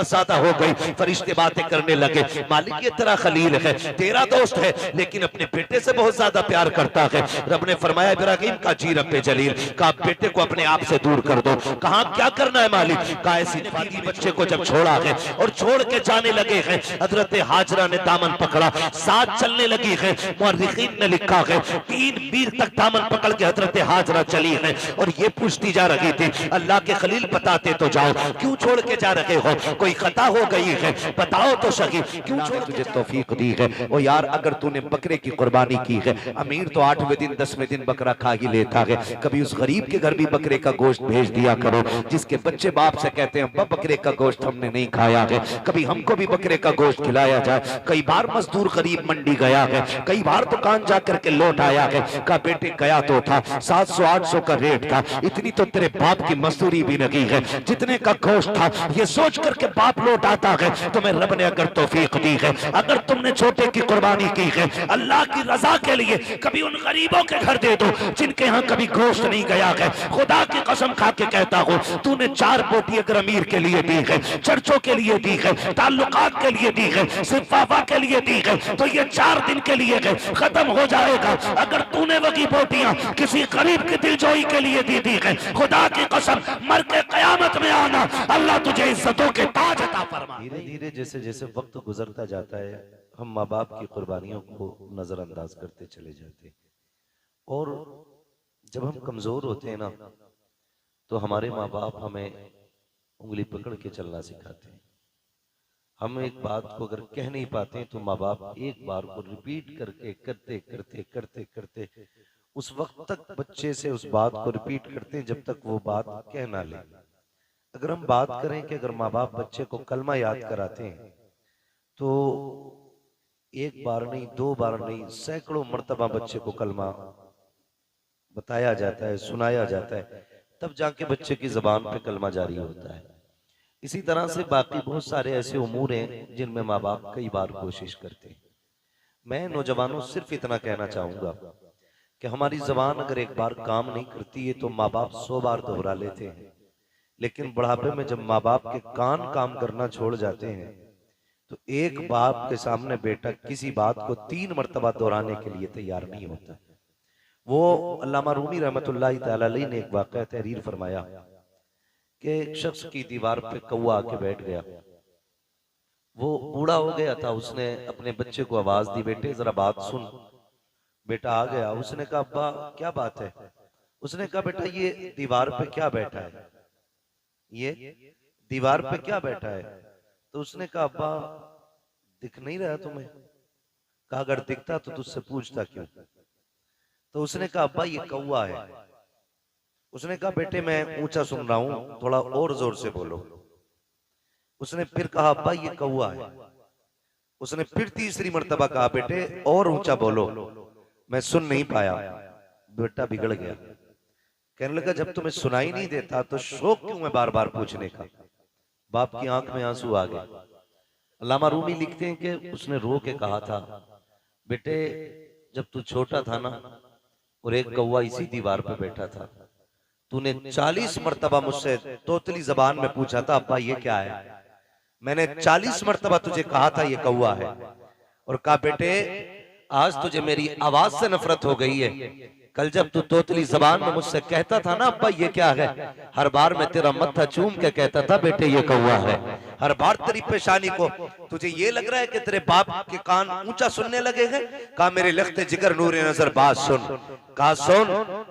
ज्यादा हो गई। फरिश्ते बातें करने लगे, मालिक ये तेरा खलील है, तेरा दोस्त है, लेकिन अपने बेटे से बहुत ज्यादा प्यार करता है। रब ने फरमाया इब्राहिम का जी रब्बे जलील का बेटे को अपने आप से दूर कर दो। कहा क्या करना है मालिक? कहा ऐसी बीवी बच्चे को जब छोड़ा है और छोड़ के जाने लगे हैं, हजरत हाजरा ने दामन पकड़ा, साथ चलने लगी है। मुअर्रिखीन ने लिखा है 3 मील तक दामन पकड़ के हजरत हाजरा चली है और ये पूछती जा रही थी, अल्लाह के खलील बताते तो जाओ, क्यों छोड़ के जा रहे हो? कोई खता हो गई है बताओ तो सही, क्यों छोड़ तुझे तौफीक दी है? ओ यार अगर तूने बकरे की कुर्बानी की है, अमीर तो 8वें दिन 10वें दिन बकरा खा ही लेता है, कभी उस गरीब के घर भी बकरे का गोश्त भेज दिया करो, जिसके बच्चे बाप से कहते हैं अब्बा बकरे का गोश्त हमने नहीं खाया है, कभी हमको भी बकरे का गोश्त खिलाया जाए। कई बार मजदूर गरीब मंडी गया है, कई बार दुकान जाकर के लौट आया है, का बेटे गया तो था 700-800 का रेट था, इतनी तो तेरे बाप की मजदूरी भी नहीं है, जितने का गोश्त था ये सोच करके बाप लौट आता है। तुम्हें रब ने अगर तौफीक दी है, अगर तुमने छोटे की कुर्बानी की है अल्लाह की रजा के लिए, कभी उन गरीबों के घर दे दो जिनके यहाँ कभी गोश्त नहीं गया है। खुदा की कसम खा के कहता हूँ, तूने 4 बोटी अगर अमीर के लिए दी है, चर्चों के लिए दी है, ताल्लुकात के लिए दी है, सिर्फ वाफा के लिए दी है, तो ये 4 दिन के लिए है, खत्म हो जाएगा। अगर तूने वही बोटियां किसी गरीब की दिलजोई के लिए दी है, खुदा की कसम मर के कयामत में आना, अल्लाह तुझे इज्जतों के ताज अता फरमा। धीरे धीरे जैसे जैसे वक्त गुजरता जाता है, हम माँ बाप की कुर्बानियों को नजरअंदाज करते चले जाते हैं, और जब हम कमजोर होते हैं ना, तो हमारे माँ बाप हमें उंगली पकड़ के चलना सिखाते हैं। हम एक बात को अगर कह नहीं पाते हैं, तो माँ बाप एक बार को रिपीट करके करते करते करते करते उस वक्त तक बच्चे से उस बात को रिपीट करते हैं जब तक वो बात कह ना ले। अगर हम बात करें कि अगर माँ बाप बच्चे को कलमा याद कराते हैं, तो एक बार नहीं, 2 बार नहीं, सैकड़ों मर्तबा बच्चे को कलमा बताया जाता है, सुनाया जाता है, तब जाके बच्चे की जबान पे कलमा जारी होता है। इसी तरह से बाकी बहुत सारे ऐसे उमूर हैं जिनमें माँ बाप कई बार कोशिश करते हैं। मैं नौजवानों सिर्फ इतना कहना चाहूंगा कि हमारी जबान अगर एक बार काम नहीं करती है तो माँ बाप 100 बार दोहरा लेते हैं, लेकिन बुढ़ापे में जब माँ बाप के कान काम करना छोड़ जाते हैं, तो एक बाप के सामने बेटा किसी बात को 3 मर्तबा दोहराने के लिए तैयार नहीं होता। वो अल्लामा रूमी रहमतुल्लाह तआला अलैह ने एक वाक़या तहरीर फरमाया कि एक शख्स की दीवार पे कौवा आके बैठ गया। वो बूढ़ा हो गया था, उसने अपने बच्चे को आवाज दी, बेटे जरा बात सुन। बेटा आ गया, उसने कहा अब्बा क्या बात है? उसने कहा बेटा ये दीवार पे क्या बैठा है, ये दीवार पे क्या बैठा है? तो उसने कहा अब्बा दिख नहीं रहा तुम्हें? कहा अगर दिखता तो तुझसे पूछता क्यों? तो उसने कहा अब्बा ये कौवा है। उसने कहा बेटे मैं ऊंचा सुन रहा हूं, थोड़ा और जोर से बोलो। उसने फिर कहा अब्बा ये कौवा है। उसने फिर तीसरी मर्तबा कहा बेटे और ऊंचा बोलो, मैं सुन नहीं पाया। बेटा बिगड़ गया, कहने लगा जब तुम्हें सुनाई नहीं देता तो शौक क्यों है बार बार पूछने का? बाप की आंख में आंसू आ गए। अल्लामा रूमी लिखते हैं कि उसने रो के कहा था बेटे जब तू छोटा था ना और एक कौवा इसी दीवार पे बैठा था, तूने 40 मर्तबा मुझसे तोतली जबान में पूछा था अब्बा ये क्या है? मैंने 40 मर्तबा तुझे कहा था ये कौवा है, और कहा बेटे आज तुझे मेरी आवाज से नफरत हो गई है। कल जब तू तोतली जबान में मुझसे कहता था ना अब्बा ये क्या है, हर बार मैं तेरा मत्था चूम के कहता था बेटे ये कौवा है। हर बार तेरी पेशानी को तुझे ये लग रहा है कि तेरे बाप के कान ऊंचा सुनने लगे हैं? कहा मेरे लख्ते जिगर नूरे नजर बात सुन। कहा सुन,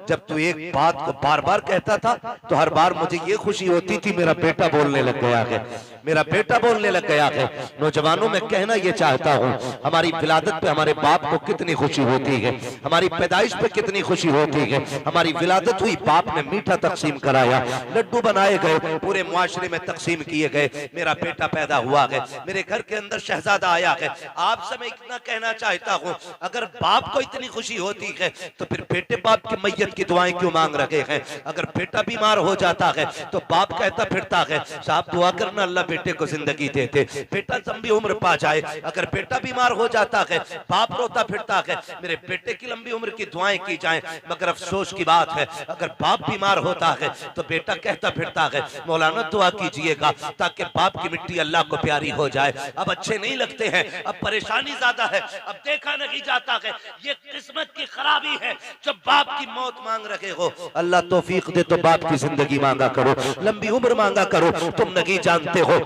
जब तू एक बात को बार बार कहता था तो हर बार मुझे ये खुशी होती थी मेरा बेटा बोलने लग गया है, मेरा बेटा बोलने लग गया है। नौजवानों में कहना ये चाहता हूँ, हमारी विलादत पे हमारे बाप को कितनी खुशी होती है, हमारी पैदाइश पे कितनी खुशी होती है। हमारी विलादत हुई, बाप ने मीठा तकसीम कराया, लड्डू बनाए गए, पूरे मुआशरे में तकसीम किए गए, मेरा बेटा पैदा हुआ है, मेरे घर के अंदर शहजादा आया है। आपसे मैं इतना कहना चाहता हूँ, अगर बाप को इतनी खुशी होती है तो फिर बेटे बाप की मैयत की दुआएं क्यों मांग रहे हैं? अगर बेटा बीमार हो जाता है तो बाप कहता फिरता है साहब दुआ करना अल्लाह बेटे को जिंदगी देते, बेटा लंबी उम्र पा जाए। अगर बेटा बीमार हो जाता है बाप रोता फिरता है मेरे बेटे की लंबी उम्र की दुआएं की जाएं। मगर अफसोस की बात है अगर बाप बीमार होता है तो बेटा कहता फिरता है मौलाना दुआ कीजिएगा ताकि बाप की की मिट्टी अल्लाह को प्यारी हो जाए। अब अच्छे नहीं लगते हैं, अब परेशानी ज्यादा है, अब देखा नहीं जाता है। ये किस्मत की खराबी है। जब बाप की मौत मांग रहे हो, अल्लाह तौफीक दे तो बाप की जिंदगी मांगा करो, लंबी उम्र मांगा करो। तुम नहीं जानते हो,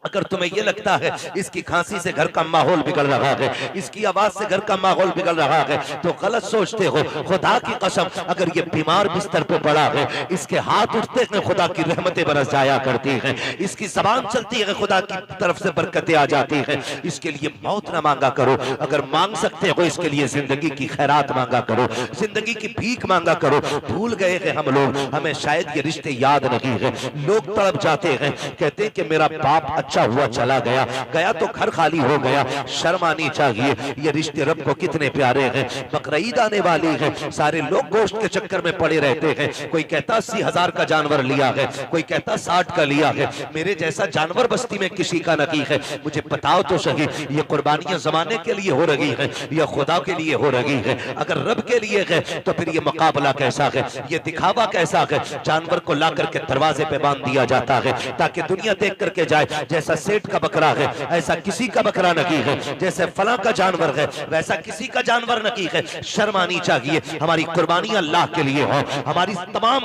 अगर तुम्हें यह लगता है इसकी खांसी से घर का माहौल बिगड़ रहा है, इसकी आवाज से घर का माहौल बिगड़ रहा है, तो गलत सोचते हो। खुदा की कसम, अगर ये बीमार बिस्तर पे पड़ा है, इसके हाथ उठते हैं, खुदा की रहमतें बरस जाया करती हैं, इसकी जबान चलती है, खुदा की तरफ से बरकतें आ जाती हैं। इसके लिए मौत ना मांगा करो। अगर मांग सकते हो इसके लिए जिंदगी की खैरात मांगा करो, जिंदगी की भीख मांगा करो। भूल गए हैं हम लोग, हमें शायद ये रिश्ते याद नहीं है। लोग तड़प जाते हैं, कहते हैं कि मेरा बाप अच्छा हुआ चला गया, गया तो घर खाली हो गया। शर्म आनी चाहिए। ये रिश्ते रब को कितने प्यारे हैं। बकरीद आने वाली है, सारे लोग गोश्त के चक्कर में पड़े रहते हैं। कोई कहता 80,000 का जानवर लिया है, कोई कहता 60 का लिया है। मेरे जैसा जानवर बस्ती में किसी का नहीं है। मुझे बताओ तो सही, ये कुर्बानियां जमाने के लिए हो रही है या खुदा के लिए हो रही है? अगर रब के लिए है तो फिर ये मुकाबला कैसा है, ये दिखावा कैसा है? जानवर को ला करके दरवाजे पे बांध दिया जाता है ताकि दुनिया देख करके जाए जैसा सेठ का बकरा है ऐसा किसी का बकरा नहीं है, जैसे फला का जानवर है वैसा किसी का जानवर नहीं है। शर्म आनी चाहिए। हमारी कुर्बानी अल्लाह के लिए हो, हमारी तमाम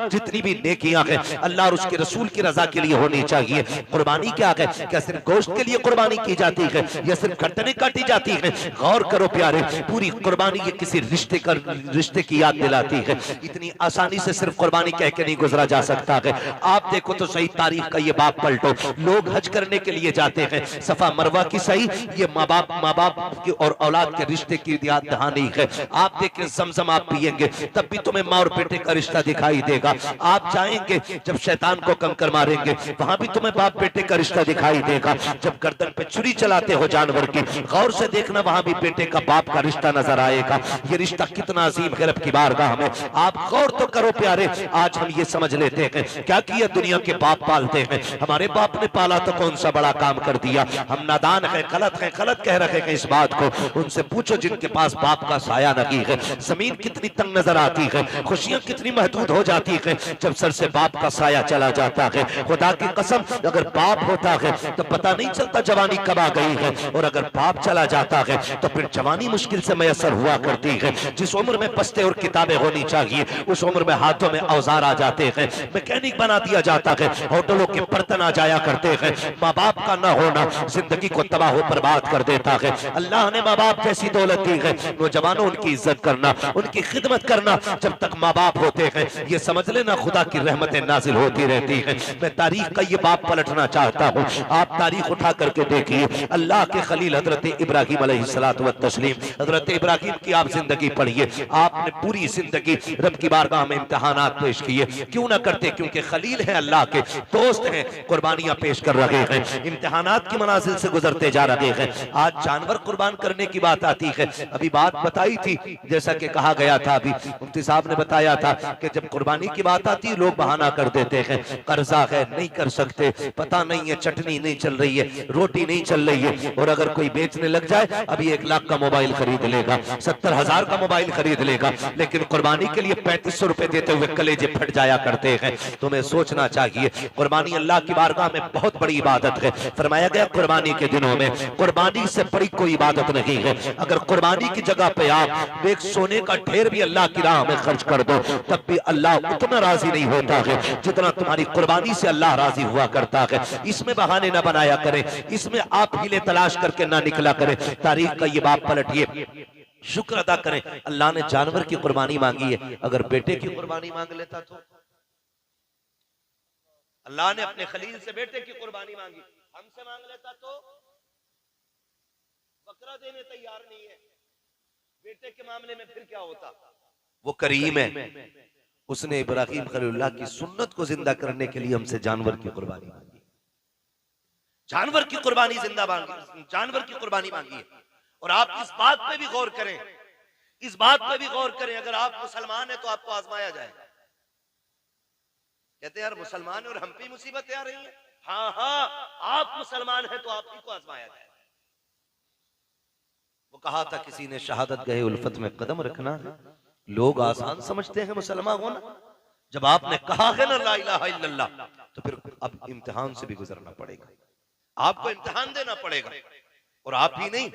जितनी भी नेकियां हैं अल्लाह और उसके रसूल की रजा के लिए होनी चाहिए। कुर्बानी क्या है? क्या सिर्फ गोश्त के लिए कुर्बानी की जाती है या सिर्फ गर्दनें काटी जाती है? गौर करो प्यारे, पूरी कुर्बानी ये किसी रिश्ते की याद दिलाती है। इतनी आसानी से सिर्फ कुर्बानी कह के नहीं गुजरा जा सकता है। आप देखो तो सही तारीख का ये बाप पलटो, लोग हज करने के लिए जाते हैं, सफा मरवा की सही, ये माँ बाप की और औलाद के रिश्ते की याद दहानी है। आप देखें ज़मज़म आप पिएंगे तब भी तुम्हें माँ और बेटे का रिश्ता दिखाई देगा। आप जाएंगे जब शैतान को कंकर मारेंगे वहां भी तुम्हें बाप बेटे का रिश्ता दिखाई देगा। जब गर्दन पे छुरी चलाते हो जानवर की, गौर से देखना वहां भी बेटे का बाप का रिश्ता नजर आएगा। ये रिश्ता कितना अजीम है रब की बारगाह में। आप गौर तो करो प्यारे, आज हम ये समझ लेते हैं क्या किया दुनिया के बाप पालते हैं, हमारे बाप ने पाला तो कौन सा बड़ा काम कर दिया। हम नादान हैं, गलत कह रहे हैं इस बात को। उनसे पूछो जिनके पास बाप का साया नहीं है, जमीन कितनी तंग नजर आती है, खुशियां कितनी महदूद हो जाती है जब सर से बाप का साया चला जाता है। खुदा की कसम, अगर बाप होता है तो पता नहीं चलता जवानी कब आ गई है, और अगर बाप चला जाता है तो फिर जवानी मुश्किल से मैसर हुआ करती है। जिस उम्र में पस्ते और किताबें होनी चाहिए उस उम्र में हाथों में औजार आ जाते हैं, मैकेनिक बना दिया जाता है, होटलों के बर्तन आ जाया करते हैं। माँ बाप का न होना जिंदगी को तबाह बर्बाद कर देता है। अल्लाह ने माँ बाप जैसी दौलत दी है, नौजवानों उनकी इज्जत करना, उनकी खिदमत करना। जब तक माँ बाप होते हैं ये समझ लेना खुदा की रहमतें नाजिल होती रहती हैं। मैं तारीख का ये बाप पलटना चाहता हूँ। आप तारीख उठा करके देखिए, अल्लाह के खलील हजरत इब्राहिम अलैहिस्सलातु व तस्लीम, हजरत इब्राहिम की आप जिंदगी पढ़िए। आपने पूरी जिंदगी रब की बारगाह में इम्तिहानात पेश किए, क्यों ना करते? क्योंकि खलील हैं, अल्लाह के दोस्त हैं, कुर्बानियां पेश कर रहे हैं, इम्तिहानात की मनाजिल से गुजरते जा रहे हैं। आज जानवर कुर्बान करने की बात आती है। अभी बात बताई थी, जैसा कि कहा गया था, अभी मुफ्ती साहब ने बताया था कि जब कुर्बानी की बात आती है लोग बहाना कर देते हैं, कर्जा है नहीं कर सकते, पता नहीं है चटनी नहीं चल रही है, रोटी नहीं चल रही है। और अगर कोई बेचने लग जाए, अभी 1 लाख का मोबाइल खरीद लेगा, 70,000 का मोबाइल खरीद लेगा, लेकिन कुर्बानी के लिए 3500 रुपए देते हुए कलेजे फट जाया करते हैं। तुम्हें सोचना चाहिए, कुर्बानी अल्लाह की बारगाह में बहुत बड़ी इबादत है। फरमाया गया कुर्बानी के दिनों में कुर्बानी से बड़ी कोई इबादत नहीं है। अगर कुर्बानी की जगह पे आप एक सोने का ढेर भी अल्लाह की राह में खर्च कर दो तब भी अल्लाह उतना राजी नहीं होता है जितना तुम्हारी कुर्बानी से अल्लाह राजी हुआ करता है। इसमें बहाने ना बनाया करें, इसमें आप हीले तलाश करके ना निकला करें। तारीख का ये बाप पलटिए, शुक्र अदा करें अल्लाह ने जानवर की कुर्बानी मांगी है। अगर बेटे की कुर्बानी मांग लेता तो अल्लाह ने अपने खलील से बेटे की कुर्बानी मांगी, हमसे मांग लेता तो बकरा देने तैयार नहीं है। बेटे के मामले में फिर क्या होता? वो करीम है, उसने इब्राहिम खलीलुल्लाह की सुन्नत को जिंदा करने के लिए हमसे जानवर की कुर्बानी मांगी, जानवर की कुर्बानी जिंदा मांगी, जानवर की कुर्बानी मांगी है। और आप इस बात पे भी गौर करें, इस बात पे भी गौर करें, अगर आप मुसलमान हैं तो आपको आजमाया जाएगा। कहते हैं यार मुसलमान और हम पे मुसीबतें आ रही हैं। हाँ हाँ, आप मुसलमान हैं तो आप ही को आजमाया जाएगा। वो कहा था किसी ने, शहादत गए उल्फत में कदम रखना। लोग आसान समझते हैं मुसलमान होना, जब आपने कहा है ना ला इलाहा इल्लल्लाह, तो फिर अब इम्तिहान से भी गुजरना पड़ेगा, आपको इम्तिहान देना पड़ेगा। और आप ही नहीं,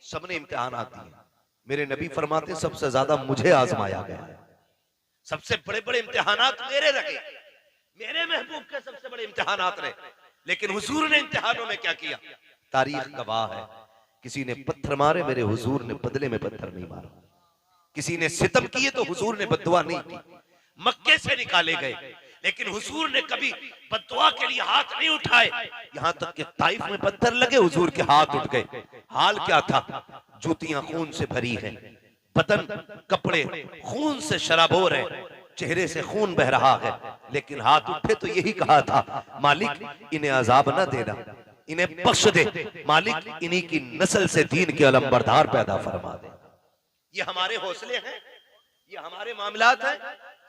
सबने इम्तिहान दिए। मेरे नबी फरमाते सबसे ज्यादा मुझे आजमाया गया है, सबसे बड़े बड़े इम्तिहानात मेरे रहे, मेरे महबूब के सबसे बड़े इम्तिहानात रहे। लेकिन हुजूर ने इम्तिहानों में क्या किया, तारीख गवाह है। किसी ने पत्थर मारे, मेरे हुजूर ने बदले में पत्थर नहीं मारा। किसी ने सितम किए तो हुजूर ने बद्दुआ नहीं की। मक्के से निकाले गए, लेकिन हुजूर ने कभी बद्दुआ के लिए हाथ नहीं उठाए। यहां तक कि ताइफ में पत्थर लगे, हुजूर के हाथ उठ गए। हाल क्या था, जूतियां खून से भरी हैं, बदन कपड़े खून से शराबोर है, चेहरे से खून बह रहा है, लेकिन हाथ उठे तो यही कहा था, मालिक इन्हें अजाब न देना, इन्हें बख्श दे, मालिक इन्हीं की नस्ल से दीन के अलमबरदार पैदा फरमा दे। ये हमारे हौसले हैं, ये हमारे मामलात हैं।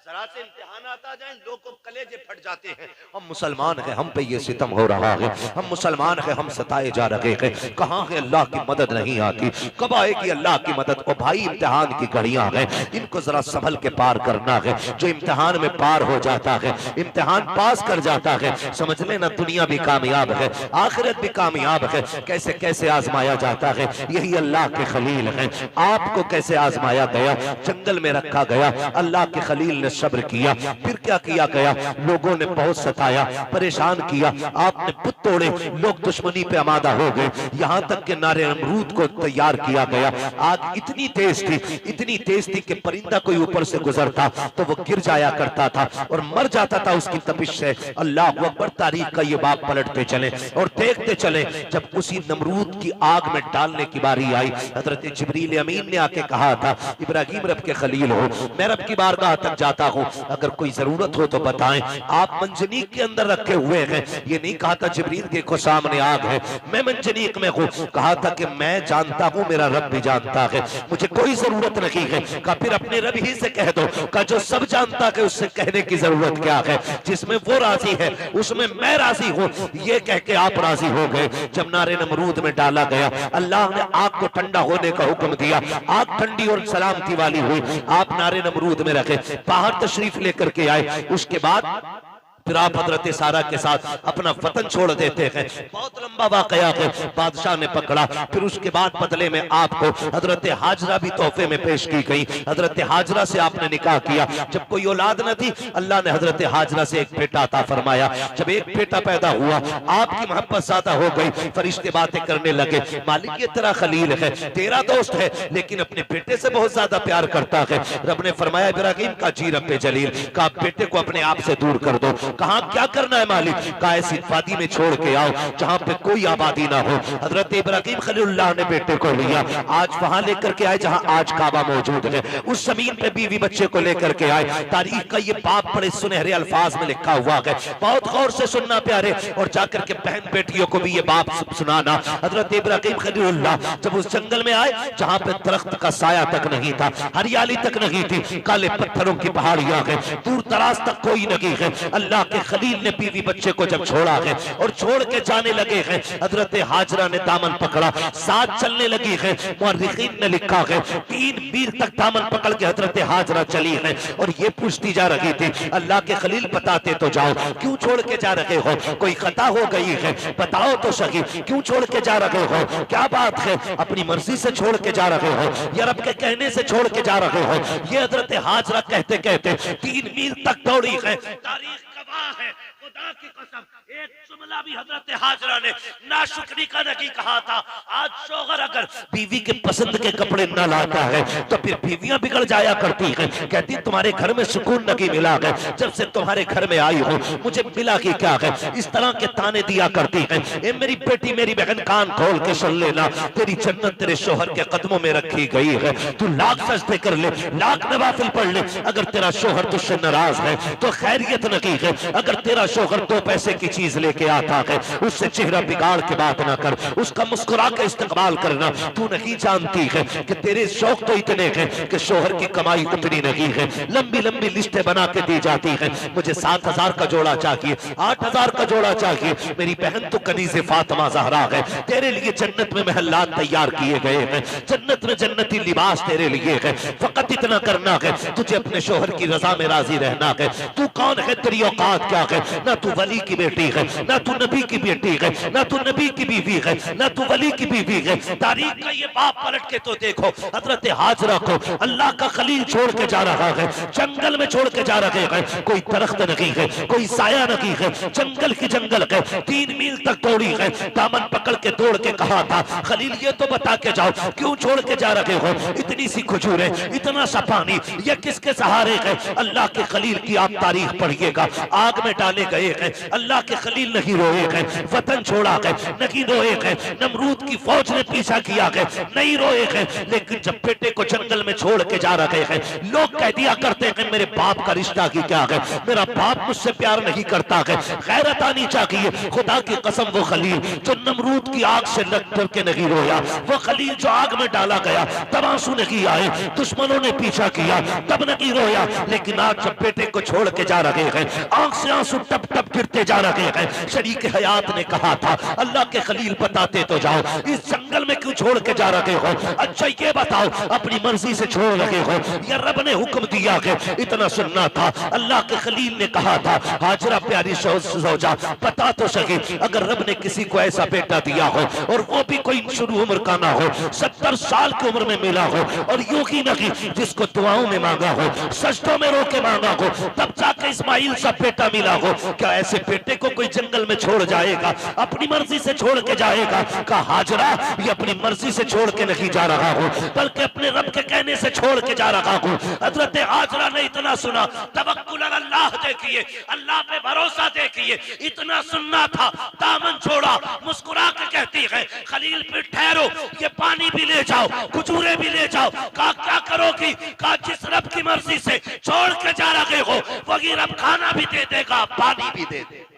जरा से इम्तिहान आता जाए, लोग को कलेजे फट जाते हैं। हम मुसलमान हैं, हम पे ये सितम हो रहा है, हम मुसलमान हैं, हम सताए जा रहे हैं, कहाँ है अल्लाह की मदद नहीं आती, कब आएगी अल्लाह की मदद। ओ भाई, इम्तिहान की घड़ियां हैं, इनको जरा संभल के पार करना है। जो इम्तिहान में पार हो जाता है, इम्तिहान पास कर जाता है, समझ लेना दुनिया भी कामयाब है, आखिरत भी कामयाब है। कैसे कैसे आजमाया जाता है, यही अल्लाह के खलील है। आपको कैसे आजमाया गया, जंगल में रखा गया, अल्लाह के खलील ने सब्र किया। फिर क्या किया गया, लोगों ने बहुत सताया, परेशान किया, आपने पुत तोड़े, लोग दुश्मनी पे आमादा हो गए, यहां तक कि नारे नमरूद को तैयार किया गया। आग इतनी तेज थी, इतनी तेज थी कि परिंदा कोई ऊपर से गुजरता तो वो गिर जाया करता था और मर जाता था उसकी तपिश से। अल्लाह अकबर, तारीख का ये बाप पलटते चले और देखते चले। जब उसी नमरूद की आग में डालने की बारी आई, हजरत जिब्रील अमीन ने आके कहा था, इब्राहिम रब के खलील हो, मैं रब की बारगाह तक जाता हूं, अगर कोई जरूरत हो तो बताएं। आप मंजनीक के अंदर रखे हुए हैं, ये नहीं कहा था जिब्रील देखो सामने आग है, मैं मंजनीक में हूं, कहा था कि मैं जानता हूं, मेरा रब भी जानता है, मुझे कोई जरूरत नहीं है। कहा फिर अपने रब ही से कह दो, कहा जो सब जानता है उससे कहने की जरूरत क्या है, जिसमें वो राजी है उसमें मैं राजी हूं। ये कह के आप राजी हो गए। जब नारे नमरूद में डाला गया, अल्लाह ने आग को ठंडा होने का हुक्म दिया, आग ठंडी और सलामती वाली हुई। आप नारे नमरूद में रखे, बाहर तशरीफ लेकर के आए। उसके बाद फिर आप हजरत सारा के साथ अपना वतन छोड़ देते हैं। बहुत लंबा वाकया है, बादशाह ने पकड़ा। फिर उसके बाद बदले में आपको हजरत हाजरा भी तोहफे में पेश की गई। हजरत हाजरा से आपने निकाह किया। जब कोई औलाद न थी, अल्लाह ने हजरत हाजरा से एक बेटा अता फरमाया। जब एक बेटा पैदा हुआ, आपकी मोहब्बत ज्यादा हो गई, फरिश्ते बातें करने लगे, मालिक ये तेरा खलील है, तेरा दोस्त है, लेकिन अपने बेटे से बहुत ज्यादा प्यार करता है। रब ने फरमाया, इब्राहिम का जी रब जलील का बेटे को अपने आप से दूर कर दो। कहा क्या करना है मालिक, कहा ऐसी वादी में छोड़ के आओ जहां पे कोई आबादी ना हो। हजरत इब्राहिम खलीलुल्लाह ने बेटे को लिया, आज वहां लेकर के आए जहां आज काबा मौजूद है, उस जमीन पे बीवी बच्चे को लेकर के आए। तारीख का ये बाप बड़े सुनहरे अल्फाज में लिखा हुआ है, बहुत गौर से सुनना प्यारे, और जाकर के बहन बेटियों को भी ये बाप सुनाना। हजरत इब्राहिम खलीलुल्लाह जब उस जंगल में आए जहां पे दरख्त का साया तक नहीं था, हरियाली तक नहीं थी, काले पत्थरों की पहाड़ियां हैं, दूर दराज तक कोई नहीं है। अल्लाह के खलील ने बीवी बच्चे को जब छोड़ा है और छोड़ के जाने लगे हैं, हजरत हाजरा ने दामन पकड़ा, साथ चलने लगी है। मुअर्रिखीन ने लिखा है 3 मील तक दामन पकड़ के हजरत हाजरा चली है और ये पूछती जा रही थी, अल्लाह के खलील बताते तो जाओ, क्यों छोड़ के जा रहे हो, कोई खता हो गई है बताओ तो सही, क्यों छोड़ के जा रहे हो, क्या बात है, अपनी मर्जी से छोड़ के जा रहे हो या रब के कहने से छोड़ के जा रहे हो। ये हजरत हाजरा कहते कहते 3 मील तक दौड़ी है। तारीख है, खुदा की कसम, एक जुमला भी हजरत हाजरा ने नाशुक्री का नहीं कहा था। आज शौहर अगर बीवी के पसंद के कपड़े न लाता है तो फिर बीवियां बिगड़ जाया करती हैं, कहती तुम्हारे घर में सुकून नहीं मिला है, जब से तुम्हारे घर में आई हो मुझे मिला कि क्या है, इस तरह के ताने दिया करती हैं। ए मेरी बेटी, मेरी बहन, कान खोल के सुन लेना, तेरी जन्नत तेरे शौहर के कदमों में रखी गई है। तू लाख सजदे कर ले, लाख नवाफिल पढ़ ले, अगर तेरा शौहर तुझसे नाराज है तो खैरियत नहीं है। अगर तेरा शौहर 2 पैसे की चीज चीज लेके आता है, उससे चेहरा बिगाड़ के बात ना कर, उसका मुस्कुरा के इस्तेमाल करना। तू नहीं जानती है कि तेरे शौक तो इतने हैं कि शोहर की कमाई उतनी नहीं है। लंबी लंबी लिस्टें बना के दी जाती है, मुझे 7,000 का जोड़ा चाहिए, 8,000 का जोड़ा चाहिए। मेरी बहन तो कनीज़े फातिमा ज़हरा है, तेरे लिए जन्नत में महल्लात तैयार किए गए हैं, जन्नत में जन्नती लिबास तेरे लिए है। फकत इतना करना है, तुझे अपने शोहर की रजा में राजी रहना है। तू कौन है, तेरी औकात क्या है? ना तू वली की बेटी है, ना तू नबी की बेटी है, ना तू नबी की बीवी है, ना तू वली की बीवी है। तारीख का ये बाप पलट के तो देखो, हजरत हाजरा को अल्लाह का खलील छोड़ के जा रहा है, जंगल में छोड़ के जा रहे हैं। कोई दरख्त नहीं है, कोई साया नहीं है, जंगल की जंगल है। 3 मील तक दौड़ी है, दामन पकड़ के दौड़ के कहा था, खलील ये तो बता के जाओ क्यों छोड़ के जा रहे हो? इतनी सी खजूरें, इतना सा पानी, ये किसके सहारे है? अल्लाह के खलील की आप तारीख पढ़िएगा, आग में डाले गए हैं, अल्लाह के खलील नहीं रोए हैं, वतन छोड़ा है नहीं रोए हैं, नमरूद की फौज ने पीछा किया है नहीं रोए हैं। लेकिन जब बेटे को जंगल में छोड़ के जा रहे हैं, लोग कह दिया करते हैं मेरे बाप का रिश्ता की क्या है, मेरा बाप मुझसे प्यार नहीं करता है। गैरत आनी चाहिए। खुदा की कसम, वो खलील जो नमरूद की आग से लग करके नहीं रोया, वो खलील जो आग में डाला गया तब आंसू नहीं आए, दुश्मनों ने पीछा किया तब नहीं रोया। लेकिन आज जब बेटे को छोड़ के जा रहे हैं, आंख से आंसू टप टप गिरते जा रहे हैं। शरीक हयात ने कहा था, अल्लाह के खलील बताते तो जाओ, इस जंगल में क्यों छोड़ के जा रहे हो? अच्छा ये बताओ, अपनी मर्जी से छोड़ रहे हो या रब ने हुक्म दिया है? इतना सुनना था। अल्लाह के खलील ने कहा था, हाजरा प्यारी सौजा बता तो सके, अगर रब ने किसी को ऐसा बेटा दिया हो और वो भी कोई शुरू उम्र का ना हो, 70 साल की उम्र में मिला हो, और यूं ही नहीं जिसको दुआओं में मांगा हो, सजदों में रो के मांगा हो, तब जाके इस्माइल सा बेटा मिला हो, क्या ऐसे बेटे को कोई जंगल में छोड़ जाएगा? अपनी मर्जी से छोड़ के जाएगा? कहा हाजरा ये अपनी मर्जी से छोड़ के नहीं जा रहा हूं, बल्कि अपने रब के कहने से छोड़ के जा रहा हूं। हजरत हाजरा ने इतना सुना, तवक्कुल अल्लाह देखिए, अल्लाह पे भरोसा देखिए, इतना सुनना था, दामन छोड़ा, मुस्कुरा के कहती है, खलील पे ठहरो, ये पानी भी ले जाओ, खजूरें भी ले जाओ। कहा क्या करोगी? कहा जिस रब की मर्जी से छोड़ के जा रहे हो वही रब खाना भी दे देगा, पानी भी दे देगा।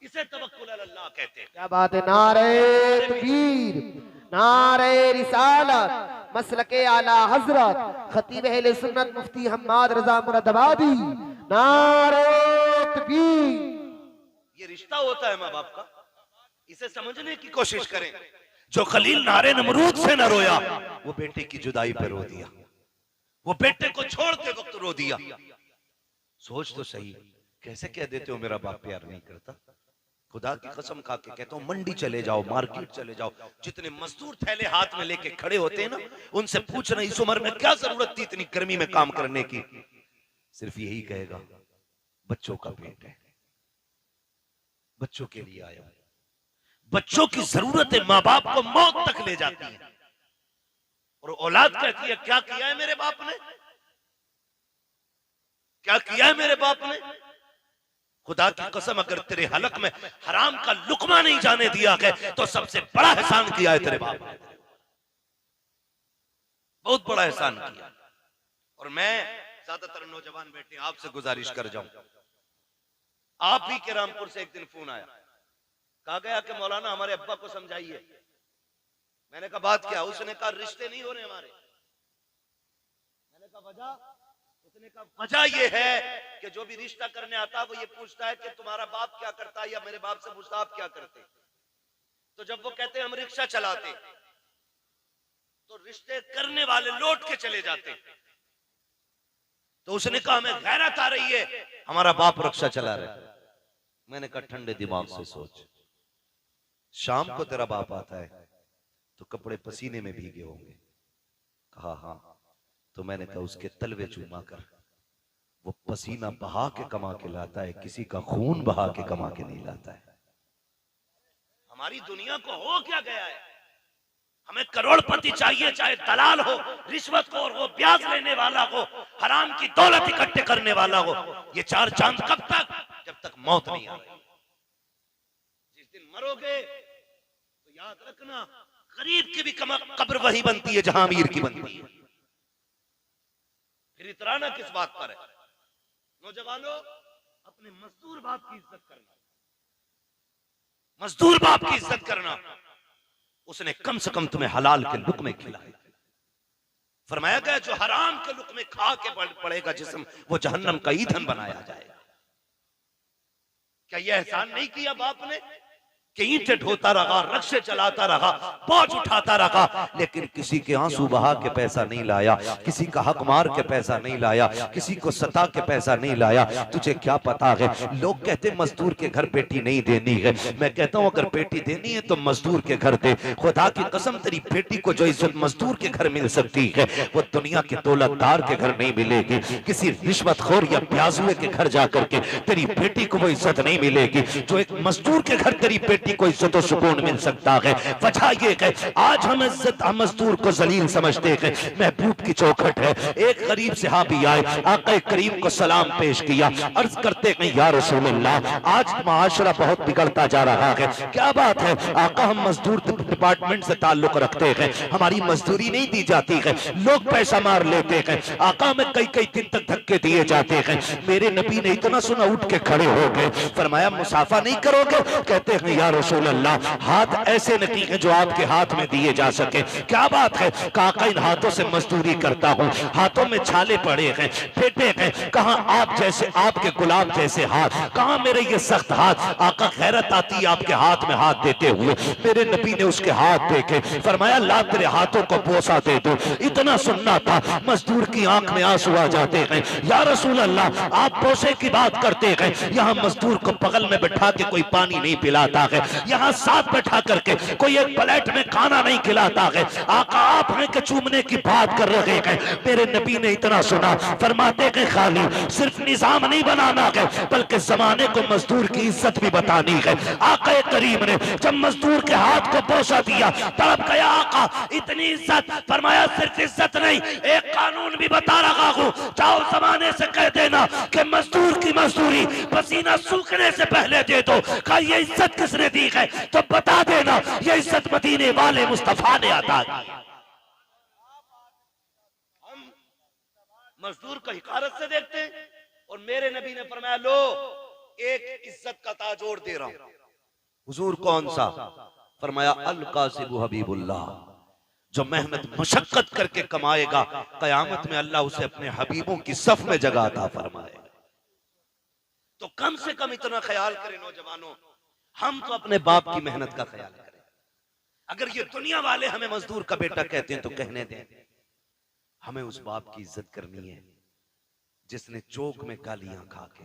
इसे तवक्कुल अल्लाह कहते हैं। क्या बात है। नारे तकबीर, नारे रिसालत, मसलके आला हजरत खतीब अहले सुन्नत मुफ्ती हम्माद रजा मुरादाबादी, नारे तकबीर। ये रिश्ता होता है माँ बाप का, इसे समझने की कोशिश करें। जो खलील नारे नमरूद से न रोया, वो बेटे की जुदाई पे रो दिया, वो बेटे को छोड़ते वक्त रो दिया। सोच तो सही, कैसे कह देते हो मेरा बाप प्यार नहीं करता? खुदा की कसम खा के कहता हूं, मंडी चले जाओ, मार्केट चले जाओ, जितने मजदूर थैले हाथ में लेके खड़े होते हैं ना, उनसे पूछना इस उम्र में क्या जरूरत थी इतनी गर्मी में काम करने की? सिर्फ यही कहेगा, बच्चों का पेट है, बच्चों के लिए आया। बच्चों की जरूरत है, माँ बाप को मौत तक ले जाती है, और औलाद कहती है क्या किया है मेरे बाप ने, क्या किया है मेरे बाप ने? खुदा की कसम, अगर तेरे हलक में हराम का लुकमा नहीं जाने दिया है तो सबसे बड़ा एहसान किया है तेरे बाप ने, बहुत बड़ा एहसान किया। और मैं ज्यादातर नौजवान बेटे आपसे गुजारिश कर जाऊं, आप ही के रामपुर से एक दिन फोन आया, कहा गया कि मौलाना हमारे अब्बा को समझाइए। मैंने कहा बात क्या? उसने कहा रिश्ते नहीं हो रहे हमारे। मैंने कहा वजह? उसने कहा वजह ये है कि जो भी रिश्ता करने आता है वो ये पूछता है कि तुम्हारा बाप क्या करता है, या मेरे बाप से पूछता आप क्या करते। तो जब वो कहते हैं हम रिक्शा चलाते, तो रिश्ते करने वाले लौट के चले जाते। तो उसने कहा हमें गैरत आ रही है, हमारा बाप रिक्शा चला रहा है। मैंने कहा ठंडे दिमाग से सोच, शाम को तेरा बाप आता है तो कपड़े पसीने में भीगे होंगे। कहा हाँ। तो मैंने कहा उसके तलवे चूमा कर, वो पसीना बहा के कमा के लाता है, किसी का खून बहा के कमा के नहीं लाता है। हमारी दुनिया को हो क्या गया है? हमें करोड़पति चाहिए, चाहे दलाल हो, रिश्वतखोर हो, ब्याज लेने वाला हो, हराम की दौलत इकट्ठे करने वाला हो। ये 4 चांद कब तक? जब तक मौत नहीं आ रही। जिस दिन मरोगे तो याद रखना, गरीब की भी कब्र वही बनती है जहां अमीर की बनती है। फिर इतराना किस बात पर है? नौजवानों, अपने मजदूर बाप की इज्जत करना, मजदूर बाप की इज्जत करना। उसने कम से कम तुम्हें हलाल के लुक़्मे खिलाए। फरमाया गया जो हराम के लुक़्मे खा के पड़ेगा जिस्म, वो जहन्नम का ईंधन बनाया जाएगा। क्या यह एहसान नहीं किया बाप ने कि ईंटें ढोता रहा, रक्शे चलाता रहा, बोझ उठाता रहा, लेकिन किसी के आंसू बहा के पैसा नहीं लाया, किसी का हक मार के पैसा नहीं लाया, किसी को सता के पैसा नहीं लाया। तुझे क्या पता है, लोग कहते मजदूर के घर बेटी नहीं देनी है। मैं कहता हूं अगर बेटी देनी है तो मजदूर के घर दे। खुदा की कसम तेरी बेटी को जो इज्जत मजदूर के घर मिल सकती है वो दुनिया के दौलतदार के घर नहीं मिलेगी। किसी रिश्वतखोर या प्याजुए के घर जाकर के तेरी बेटी को वो इज्जत नहीं मिलेगी जो एक मजदूर के घर तेरी बेटी को इज्जत और सुकून मिल सकता है। वजह ये है आज हम इज्जत मजदूर को जलील समझते हैं। महबूब की चौखट है। एक गरीब सहाबी आए, आका करीम को सलाम पेश किया, अर्ज करते हैं या रसूल अल्लाह आज माशरा बहुत बिगड़ता जा रहा है, क्या बात है? आका हम मजदूर डिपार्टमेंट से ताल्लुक रखते हैं, हमारी मजदूरी नहीं दी जाती है, लोग पैसा मार लेते हैं, आका हमें कई कई दिन तक धक्के दिए जाते हैं। मेरे नबी ने इतना सुना उठ के खड़े हो गए, फरमाया मुसाफा नहीं करोगे? कहते हैं या रसूल अल्लाह हाथ ऐसे नहीं है जो आपके हाथ में दिए जा सके। क्या बात है? काका इन हाथों से मजदूरी करता हूँ, हाथों में छाले पड़े हैं, फेटे हैं, कहाँ आप जैसे आपके गुलाब जैसे हाथ, कहाँ मेरे ये सख्त हाथ। आका खैरत आती है आपके हाथ में हाथ देते हुए। मेरे नबी ने उसके हाथ देखे, फरमाया ला तेरे हाथों को बोसा दे दो। इतना सुनना था, मजदूर की आंख में आंसू आ जाते हैं। या रसूल अल्लाह आप बोसे की बात करते हैं, यहाँ मजदूर को बगल में बैठा के कोई पानी नहीं पिलाता है, यहाँ साथ बैठा करके कोई एक प्लेट में खाना नहीं खिलाता है। आका आप हैं कि चूमने की बात कर रहे हैं। मेरे नबी ने इतना सुना, फरमाते हैं खाली सिर्फ निजाम नहीं बनाना है बल्कि जमाने को मजदूर की इज्जत भी बतानी है। आका करीम ने जब मजदूर के हाथ को बोसा दिया तड़प गया आका, इतनी इज्जत, फरमाया सिर्फ इज्जत नहीं एक कानून भी बता रहा हूं, जाओ जमाने से कह देना कि मजदूर की मजदूरी पसीना सूखने से पहले दे दो। का ये इज्जत किसने दी है तो बता देना, ये इज्जत मदीने वाले मुस्तफा ने अता की। हम मजदूर को हिकारत से देखते हैं और मेरे नबी ने फरमाया लो एक इज्जत का ताज और दे रहा हूं। हुजूर कौन सा? फरमाया अल कासिबु हबीबुल्लाह, जो मेहनत मशक्कत करके कमाएगा कयामत में अल्लाह उसे अपने हबीबों की सफ में जगह अता फरमाएगा। तो कम से कम इतना ख्याल करें नौजवानों, हम तो अपने बाप की मेहनत का ख्याल करें। अगर ये दुनिया वाले हमें मजदूर का बेटा कहते हैं तो कहने दें, हमें उस बाप की इज्जत करनी है जिसने चौक में गालियां खा के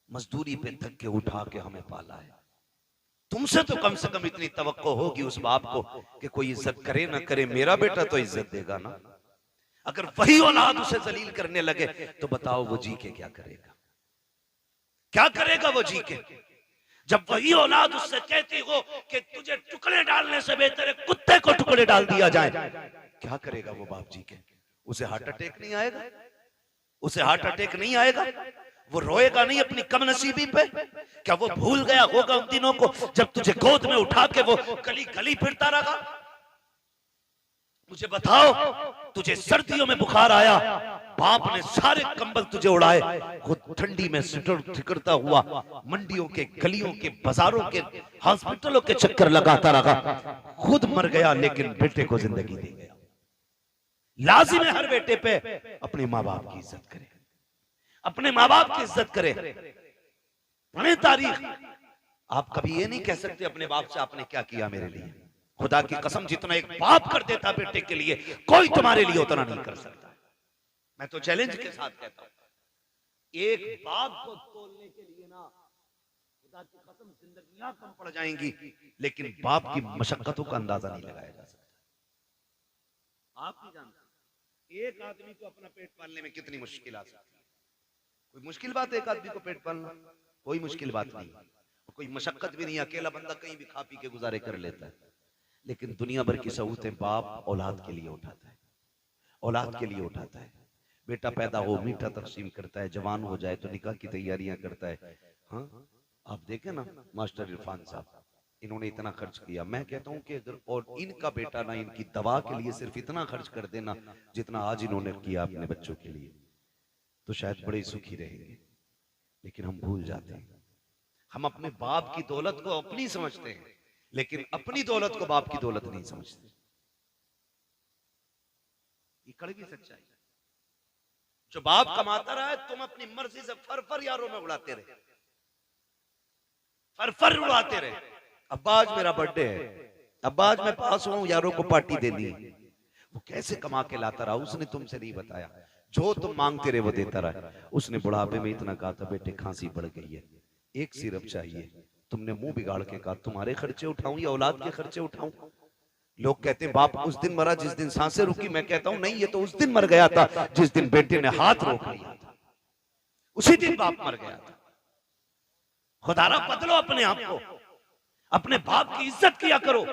मजदूरी पे धक्के उठा के हमें पाला है। तुमसे तो कम से कम इतनी तवक्को होगी उस बाप को कि कोई इज्जत करे ना करे, मेरा बेटा तो इज्जत देगा ना। अगर वही औलाद उसे जलील करने लगे तो बताओ वो जी के क्या करेगा? क्या करेगा वो जी के? जब वही औलाद उससे कहती हो कि तुझे टुकड़े डालने से बेहतर है कुत्ते को टुकड़े डाल दिया जाए, क्या करेगा वो बाप जी के? उसे हार्ट अटैक नहीं आएगा? उसे हार्ट अटैक नहीं आएगा? वो रोएगा नहीं अपनी कमनसीबी पे? क्या वो भूल गया होगा उन दिनों को जब तुझे गोद में उठा के वो गली गली फिरता रहा? मुझे बताओ, तुझे सर्दियों में बुखार आया, बाप ने सारे कंबल तुझे उड़ाए, खुद ठंडी में ठिकरता हुआ मंडियों के गलियों के बाजारों के हॉस्पिटलों के चक्कर लगाता रहा, खुद मर गया लेकिन बेटे को जिंदगी दे गया। लाजिम है हर बेटे पे अपने माँ बाप की इज्जत करे, अपने माँ बाप की इज्जत करे। पढ़े तारीख, आप कभी ये नहीं कह सकते अपने बाप से आपने क्या किया मेरे लिए। खुदा की कसम जितना एक बाप कर देता बेटे के लिए कोई तुम्हारे लिए उतना नहीं कर सकता। मैं तो चैलेंज के साथ कहता हूं, एक बाप को तोलने के लिए ना खुदा की कसम जिंदगियां कम पड़ जाएंगी, लेकिन बाप की मशक्कतों का अंदाजा नहीं लगाया जा सकता। आप नहीं जानते एक आदमी को अपना पेट पालने में कितनी मुश्किल आ सकती है। कोई मुश्किल बात है एक आदमी को पेट पालना? कोई मुश्किल बात नहीं, कोई मशक्कत भी नहीं। अकेला बंदा कहीं भी खा पी के गुजारे कर लेता है, लेकिन दुनिया भर की सहूलतें बाप औलाद के लिए उठाता है, औलाद के लिए उठाता है। बेटा पैदा हो मीठा तकसीम करता है, जवान हो जाए तो निकाह की तैयारियां करता है। हाँ आप देखें ना मास्टर इरफान साहब, इन्होंने इतना खर्च किया। मैं कहता हूं कि अगर और इनका बेटा ना इनकी दवा के लिए सिर्फ इतना खर्च कर देना जितना आज इन्होंने किया अपने बच्चों के लिए, तो शायद बड़े सुखी रहेंगे। लेकिन हम भूल जाते हैं। हम अपने बाप की दौलत को अपनी समझते हैं, लेकिन अपनी दौलत को बाप की दौलत नहीं समझते। ये कड़वी सच्चाई। जो बाप कमाता रहा है, तुम अपनी मर्जी से फर यारों में उड़ाते रहे, फर उड़ाते रहे। अब्बा आज मेरा बर्थडे है, अब्बा आज मैं पास हुआ हूं, यारों को पार्टी देनी है। वो कैसे कमा के लाता रहा, उसने तुमसे नहीं बताया। जो तुम मांगते रहे वो देता रहा। उसने बुढ़ापे में इतना कहा था, बेटे खांसी बढ़ गई है, एक सिरप चाहिए। तुमने मुंह बिगाड़ के कहा, तुम्हारे खर्चे उठाऊं या औलाद के खर्चे उठाऊं? लोग कहते हैं बाप उस दिन मरा जिस दिन सांसें रुकी। मैं कहता हूं नहीं, ये तो उस दिन मर गया था जिस दिन बेटे ने हाथ रोक लिया था, उसी दिन बाप मर गया था। खुदारा बदलो अपने आप को, अपने बाप की इज्जत किया करो।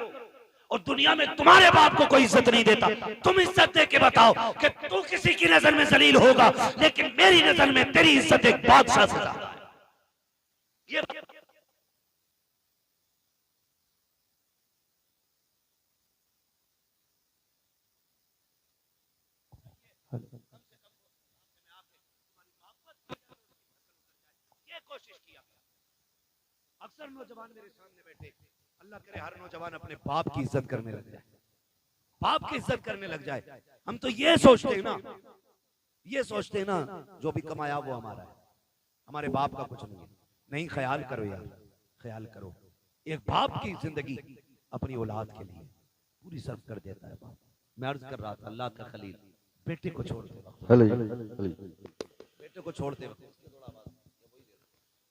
और दुनिया में तुम्हारे बाप को कोई इज्जत नहीं देता, तुम इज्जत दे के बताओ कि तू किसी की नजर में जलील होगा, लेकिन मेरी नजर में तेरी इज्जत एक बादशाह से ज्यादा है। ये कोशिश किया। अक्सर नौजवान मेरे सामने बैठे, अल्लाह करे हर नौजवान अपने बाप की इज्जत करने लग जाए, बाप की इज्जत करने लग जाए। हम तो ये सोचते हैं ना, ये सोचते हैं ना, जो भी कमाया वो हमारा है, हमारे बाप का कुछ नहीं है। नहीं, ख्याल करो यार, ख्याल करो। एक बाप की जिंदगी अपनी औलाद के लिए पूरी सर्व कर देता है बाप। मैं अर्ज कर रहा था, अल्लाह का खलील बेटे को छोड़ते वक्त, बेटे को छोड़ते वक्त,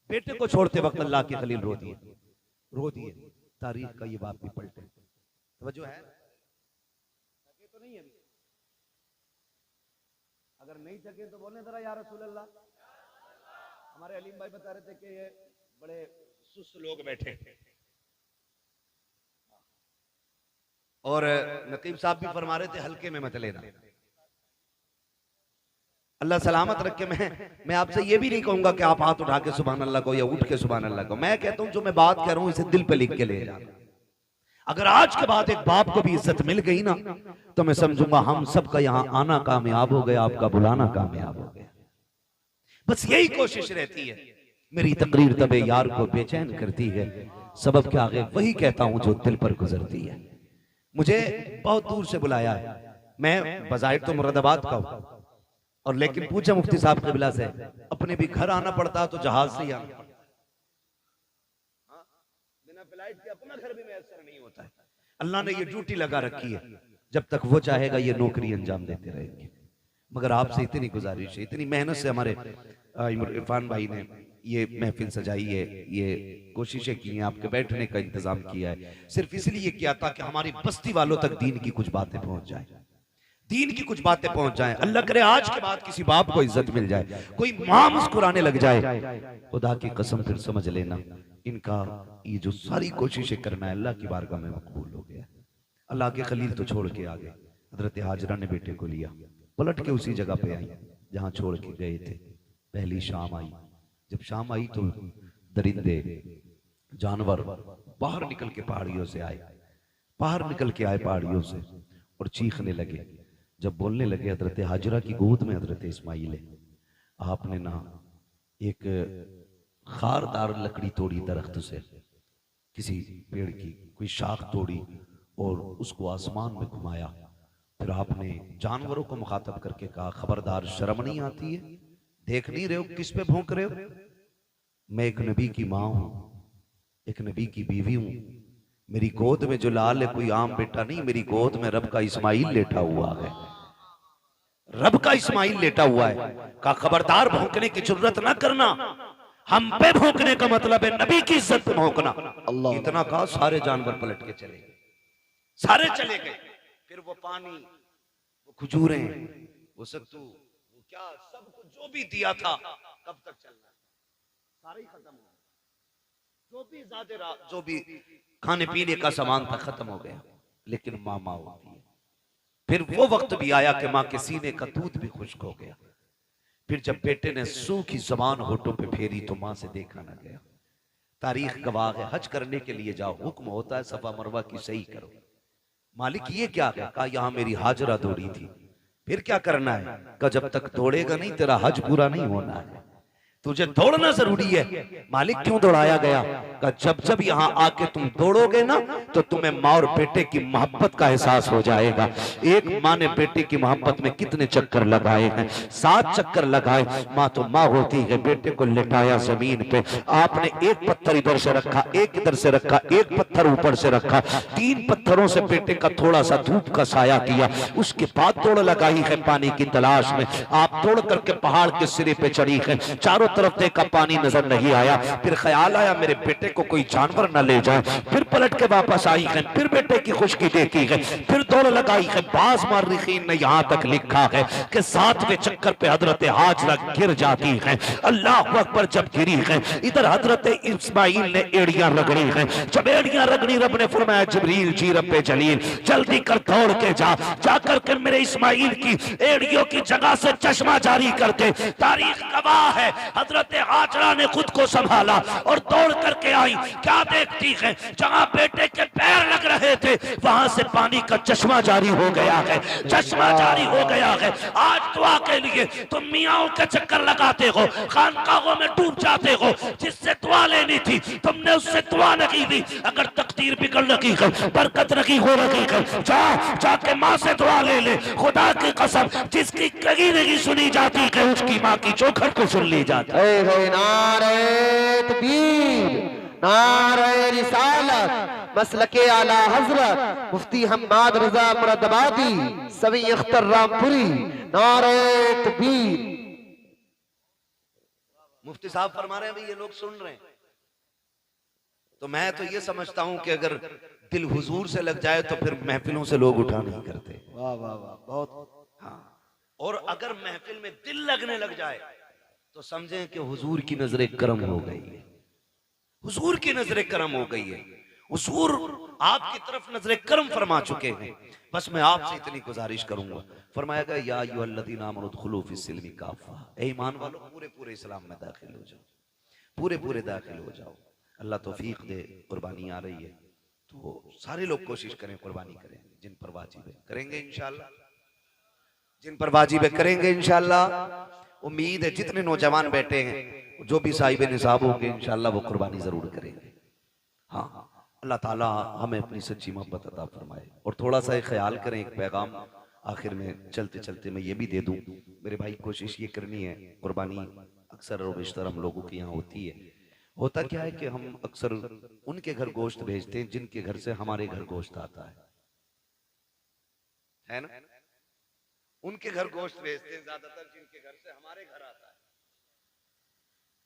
बेटे को छोड़ते वक्त अल्लाह के खलील रो दिए, रो दिए। तारीख का ये बाप भी पलटे। तवज्जो है? तो नहीं है, अगर नहीं जगे तो बोले जरा या रसूल अल्लाह। हमारे अलीम भाई बता रहे थे कि ये बड़े सुस्त लोग बैठे, और नकीब साहब भी फरमा रहे थे हल्के में मत लेना। अल्लाह सलामत रखे। मैं आपसे ये भी नहीं कहूंगा कि आप हाथ उठा के सुभान अल्लाह को या उठ के सुभान अल्लाह को। मैं कहता हूं जो मैं बात कह रहा हूं इसे दिल पे लिख के ले जाना। अगर आज के बाद एक बाप को भी इज्जत मिल गई ना, तो मैं समझूंगा हम सबका यहाँ आना कामयाब हो गया, आपका बुलाना कामयाब हो गया। बस यही कोशिश रहती है। मेरी तकरीर तबे यार को बेचैन करती है, सबब के आगे वही कहता हूं जो दिल पर गुजरती है। मुझे बहुत दूर से बुलाया है, मैं बजाय तो मुरादाबाद का हूं, और लेकिन पूछा मुफ्ती साहब क़िबला से, अपने भी घर आना पड़ता तो जहाज से ही आना पड़ता, बिना फ्लाइट के अपना घर भी मैसर नहीं होता है। अल्लाह ने ये ड्यूटी लगा रखी है, जब तक वो चाहेगा ये नौकरी अंजाम देते रहेंगे। मगर आपसे इतनी गुजारिश है, इतनी मेहनत से हमारे इरफान भाई ने ये महफिल सजाई है, ये कोशिशें की हैं, आपके बैठने का इंतजाम किया है, सिर्फ इसलिए किया था कि हमारी बस्ती वालों तक दीन की कुछ बातें पहुंच जाए, दीन की कुछ बातें पहुंच जाएं। अल्लाह करे आज के बाद किसी बाप को इज्जत मिल जाए, कोई मां मुस्कुराने लग जाए, खुदा की कसम फिर समझ लेना इनका ये जो सारी कोशिशें करना है अल्लाह की बारगाह में मकबूल हो गया। अल्लाह के खलील तो छोड़ के आ गए, हजरत हाजरा ने बेटे को लिया, पलट के उसी जगह पे आई जहां छोड़ के गए थे। पहली शाम आई, जब शाम आई तो दरिंदे जानवर बाहर निकल के पहाड़ियों से आए, बाहर निकल के आए पहाड़ियों से और चीखने लगे। जब बोलने लगे, हजरत हाजरा की गोद में हजरत इस्माइल है। आपने ना एक खारदार लकड़ी तोड़ी दरख्त से, किसी पेड़ की कोई शाख तोड़ी और उसको आसमान में घुमाया। फिर आपने जानवरों को मुखातब करके कहा, खबरदार शर्म नहीं आती है, देख नहीं रहे हो किस पे भौंक रहे हो? मैं एक नबी की माँ हूं, एक नबी की बीवी हूं, मेरी गोद में जो लाल है कोई आम बेटा नहीं, मेरी गोद में रब का इस्माइल लेटा हुआ है, रब का इस्माइल लेटा हुआ है। का खबरदार भौंकने की जरूरत ना करना, हम पे भौंकने का मतलब है नबी की इज्जत पे भौंकना। इतना कहा सारे जानवर पलट के चले गए, सारे चले गए। फिर वो पानी, वो खजूरें, वो सत्तू, वो क्या सब कुछ जो भी दिया था, कब तक चलना, सारे ही खत्म हो गए। जो भी ज्यादा जो भी खाने पीने का सामान था खत्म हो गया। लेकिन माँ माँ होती है। फिर वो वक्त भी आया कि माँ के सीने का दूध भी खुश्क हो गया। फिर जब बेटे ने सूखी जबान होठों पे फेरी तो माँ से देखा ना गया। तारीख गवाह है, हज करने के लिए जाओ, हुक्म होता है सफा मरवा की सही करो। मालिक ये क्या है? कहा यहाँ मेरी हाजरा दौड़ी थी। फिर क्या करना है? कहा जब तक तोड़ेगा नहीं तेरा हज पूरा नहीं होना है। तुझे दौड़ना जरूरी है। मालिक क्यों दौड़ाया गया? का जब जब यहाँ आके तुम दौड़ोगे ना तो तुम्हें माँ और बेटे की मोहब्बत का एहसास हो जाएगा। एक माँ ने बेटे की मोहब्बत में कितने चक्कर लगाए हैं, 7 चक्कर लगाए। माँ तो माँ होती है। बेटे को लिटाया जमीन पे, आपने एक पत्थर इधर से रखा, एक इधर से रखा, एक पत्थर ऊपर से रखा, 3 पत्थरों से बेटे का थोड़ा सा धूप का साया किया। उसके बाद दौड़ लगाई है पानी की तलाश में। आप दौड़ करके पहाड़ के सिरे पे चढ़ी है, चारों तरफ देखा पानी नजर नहीं आया। फिर ख्याल आया मेरे बेटे को कोई जानवर न ले जाए। फिर पलट के वापस आई है, फिर बेटे की खुशकी देखी है, फिर दौड़ लगाई है। बाज मार्रिखीन ने यहां तक लिखा है कि 7वें चक्कर पे हजरत हाजरा गिर जाती है। अल्लाह अकबर, जब गिरी है इधर हजरत इस्माइल ने एड़ियां रगड़ी है। जब एड़ियां रगड़ी, रब ने फरमाया जिब्रील जी रब्बे जलील जल्दी कर दौड़ के जा करके मेरे इस्माइल की एड़ियों की जगह से चश्मा जारी कर दे। तारीख गवाह है, हजरत हाजरा ने खुद को संभाला और दौड़ करके आई। क्या देखती है, जहां बेटे के पैर लग रहे थे वहां से पानी का चश्मा जारी हो गया है, चश्मा जारी हो गया है। आज दुआ के लिए तुम मियाओं के चक्कर लगाते हो, खानकाहों में डूब जाते हो। जिससे दुआ लेनी थी तुमने उससे दुआ नहीं दी। अगर तकदीर बिगड़ रही है, बरकत नहीं हो रही है, जाके माँ से दुआ ले ले। खुदा की कसम, जिसकी कहीं नहीं सुनी जाती है उसकी माँ की चौखट को सुन ली जाती है। नारे तकबीर, नारे रिसालत, मसलके आला हजरत मुफ्ती हम्माद रजा मुरादाबादी सवी अख्तर रामपुरी। नारे तकबीर। मुफ्ती साहब फरमा रहे हैं भाई ये लोग सुन रहे हैं, तो मैं तो ये समझता हूं कि अगर दिल हुजूर से लग जाए तो फिर महफिलों से लोग उठा नहीं करते। वाह वाह वाह, बहुत। हाँ, और अगर महफिल में दिल लगने लग जाए तो समझें कि हुजूर की नजरें करम हो गई है, हुजूर की नजरें करम हो गई है। हुजूर आपकी तरफ नजरें करम फरमा चुके हैं। बस मैं आपसे इतनी गुजारिश करूंगा, फरमाया गया या अय्युहल्लज़ीना आमनू उदखुलू फिस्सिल्मी काफ़ा, ए ईमान वालों पूरे पूरे इस्लाम में दाखिल हो जाओ, पूरे पूरे दाखिल हो जाओ। अल्लाह तौफीक दे। कुर्बानी आ रही है तो सारे लोग कोशिश करें, कुर्बानी करें। जिन पर वाजिब है करेंगे इंशाअल्लाह, जिन पर वाजिब है करेंगे इंशाअल्लाह। उम्मीद है जितने नौजवान बैठे हैं, जो भी साहिब निसाब होंगे इंशाअल्लाह वो कुर्बानी जरूर करेंगे। हाँ, अल्लाह ताला हमें अपनी सच्ची मोहब्बत अता फरमाए। और थोड़ा सा ख्याल करें, एक पैगाम आखिर में चलते चलते मैं ये भी दे दूं। मेरे भाई कोशिश ये करनी है, कुर्बानी अक्सर और बेशतर हम लोगों के यहाँ होती है। होता क्या है कि हम अक्सर उनके घर गोश्त भेजते हैं जिनके घर से हमारे घर गोश्त आता है ना। उनके घर गोश्त भेजते हैं ज्यादातर जिनके घर से हमारे घर आता है,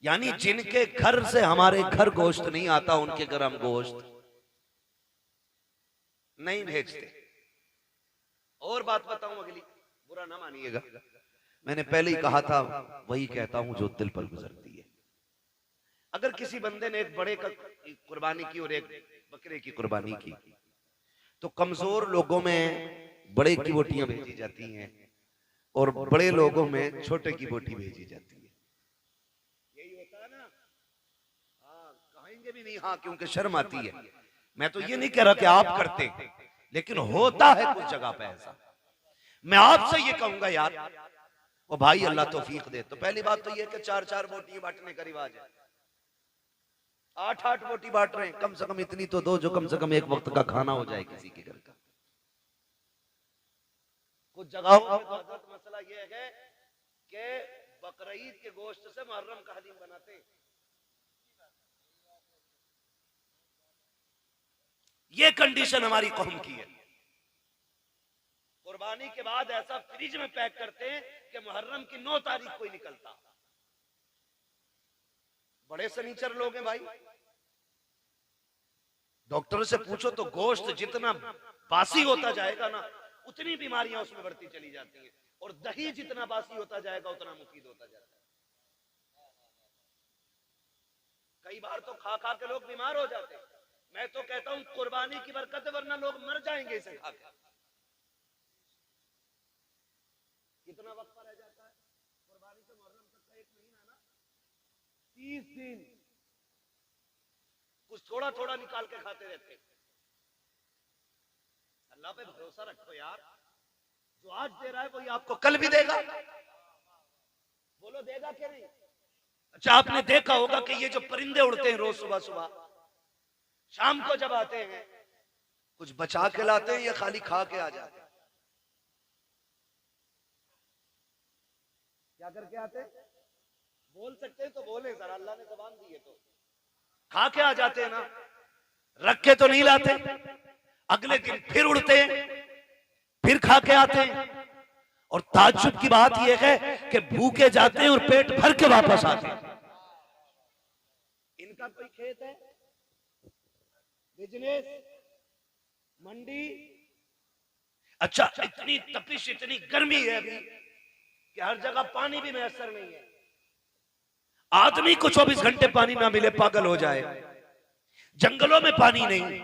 यानी जिनके घर से हमारे घर गोश्त नहीं आता उनके घर हम गोश्त नहीं भेजते। और बात बताऊं अगली, बुरा ना मानिएगा, मैंने पहले ही कहा था, वही कहता हूं जो दिल पर गुजरती है। अगर किसी बंदे ने एक बड़े का कुर्बानी की और एक बकरे की कुर्बानी की, तो कमजोर लोगों में बड़े की बोटियां भेजी जाती हैं और बड़े लोगों में छोटे की बोटी भेजी जाती है। यही होता है ना। हाँ, कहेंगे भी नहीं, हाँ, क्योंकि शर्म आती है। मैं तो ये नहीं कह रहा कि आप करते, लेकिन होता है कुछ जगह पे ऐसा। मैं आपसे ये कहूंगा यार, वो भाई अल्लाह तौफीक दे। तो पहली बात तो ये कि 4-4 बोटी बांटने का रिवाज है, 8-8 बोटी बांट रहे हैं। कम से कम इतनी तो दो जो कम से कम एक वक्त का खाना हो जाए किसी के घर का। कुछ जगहों पे तो मसला ये है कि बकरीद के गोश्त से मुहर्रम का हलीम बनाते हैं। ये कंडीशन हमारी कौम की है। कुर्बानी के बाद ऐसा फ्रिज में पैक करते हैं कि मुहर्रम की 9 तारीख को ही निकलता। बड़े सनीचर लोग हैं भाई। डॉक्टर से पूछो तो गोश्त जितना बासी होता जाएगा ना, उतनी बीमारियां उसमें बढ़ती चली जाती हैं, और दही जितना बासी होता जाएगा उतना मुफीद होता जाता है। कई बार तो खा खा के लोग बीमार हो जाते हैं। मैं तो कहता हूं कुर्बानी की बरकत है, वरना लोग मर जाएंगे इसे खाकर। कितना वक्त रह जाता है कुर्बानी से मुहर्रम तक का? 1 महीना ना, 30 दिन कुछ थोड़ा थोड़ा निकाल के खाते रहते। अल्लाह पे भरोसा रखो यार, जो आज दे रहा है वही आपको कल भी देगा। बोलो देगा कि नहीं? अच्छा, आपने देखा होगा कि ये जो परिंदे उड़ते हैं रोज सुबह सुबह, शाम को जब आते हैं कुछ बचा के लाते हैं या खाली खा के आ जाते हैं? क्या करके आते हैं? बोल सकते हैं तो बोले सर, अल्लाह ने ज़बान दी है तो। खा के आ जाते हैं ना, रख के तो नहीं लाते। अगले दिन फिर उड़ते हैं, फिर खा के आते हैं। और ताज्जुब की बात यह है कि भूखे जाते हैं और पेट भर के वापस आते हैं। इनका कोई खेत है, बिजनेस, मंडी? अच्छा, इतनी तपिश, इतनी गर्मी है अभी कि हर जगह पानी भी मैसर नहीं है। आदमी को 24 घंटे पानी ना मिले पागल हो जाए। जंगलों में पानी नहीं,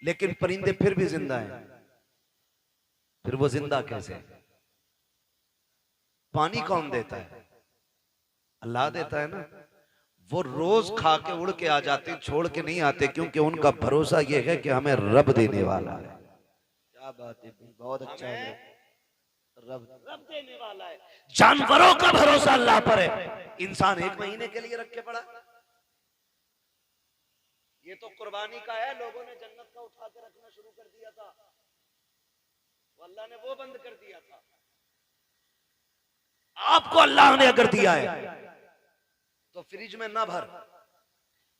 लेकिन परिंदे फिर भी जिंदा हैं। फिर वो जिंदा कैसे? पानी कौन देता है? अल्लाह देता है ना। वो रोज खा के उड़ के आ जाते हैं, छोड़ के नहीं आते, क्योंकि उनका भरोसा ये है कि हमें रब देने वाला है। क्या बात है, बहुत अच्छा है। रब देने वाला है। जानवरों का भरोसा अल्लाह पर है। इंसान 1 महीने के लिए रख के पड़ा। ये तो कुर्बानी का है। लोगों ने जन्नत का उठा के रखना शुरू कर दिया था, अल्लाह ने वो बंद कर दिया था। आपको अल्लाह ने अगर दिया है तो फ्रिज में ना भर।